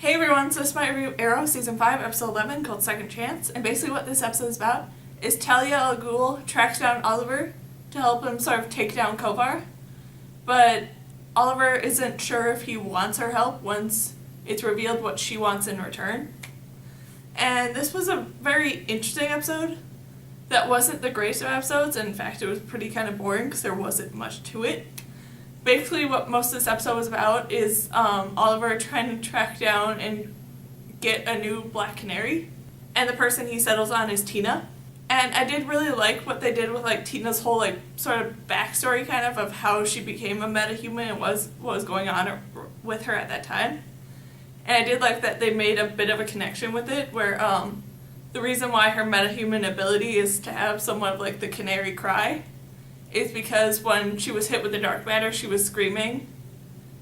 Hey everyone, so this is my review of Arrow Season 5, Episode 11, called Second Chance, and basically what this episode is about is Talia al Ghul tracks down Oliver to help him sort of take down Kovar, but Oliver isn't sure if he wants her help once it's revealed what she wants in return. And this was a very interesting episode that wasn't the greatest of episodes. In fact, it was pretty kind of boring because there wasn't much to it. Basically what most of this episode was about is Oliver trying to track down and get a new black canary, and the person he settles on is Tina. And I did really like what they did with like Tina's whole like sort of backstory kind of how she became a metahuman and what was going on with her at that time. And I did like that they made a bit of a connection with it where the reason why her metahuman ability is to have somewhat of like the canary cry is because when she was hit with the dark matter, she was screaming,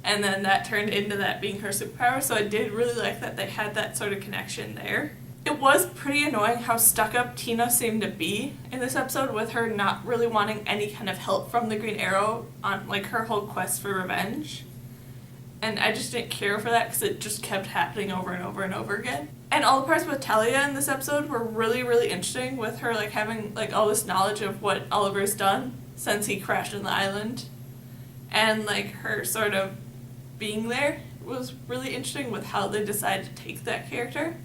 and then that turned into that being her superpower, so I did really like that they had that sort of connection there. It was pretty annoying how stuck up Tina seemed to be in this episode, with her not really wanting any kind of help from the Green Arrow on like her whole quest for revenge. And I just didn't care for that because it just kept happening over and over and over again. And all the parts with Talia in this episode were really, really interesting, with her like having like all this knowledge of what Oliver's done since he crashed on the island, and like her sort of being there was really interesting with how they decided to take that character.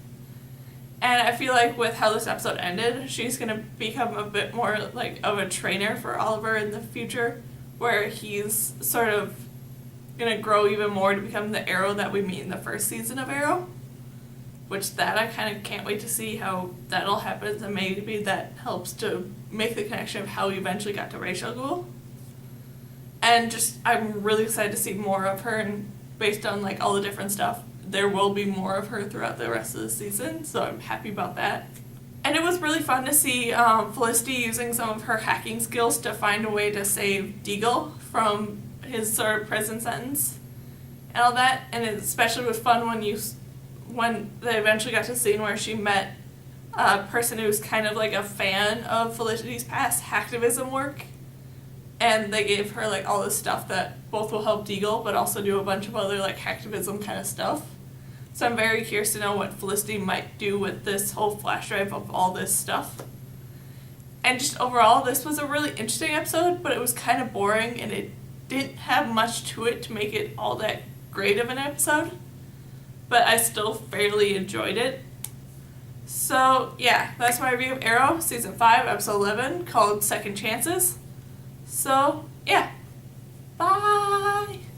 And I feel like with how this episode ended, she's going to become a bit more like of a trainer for Oliver in the future, where he's sort of going to grow even more to become the Arrow that we meet in the first season of Arrow. Which that I kind of can't wait to see how that all happens, and maybe that helps to make the connection of how we eventually got to Ra's al Ghul. And just, I'm really excited to see more of her, and based on like all the different stuff, there will be more of her throughout the rest of the season, so I'm happy about that. And it was really fun to see Felicity using some of her hacking skills to find a way to save Deagle from his sort of prison sentence and all that, and it especially was fun when they eventually got to the scene where she met a person who was kind of like a fan of Felicity's past hacktivism work, and they gave her like all this stuff that both will help Deagle but also do a bunch of other like hacktivism kind of stuff. So I'm very curious to know what Felicity might do with this whole flash drive of all this stuff. And just overall, this was a really interesting episode, but it was kind of boring and it didn't have much to it to make it all that great of an episode. But I still fairly enjoyed it. So yeah, that's my review of Arrow Season 5, Episode 11, called Second Chances. So yeah, bye!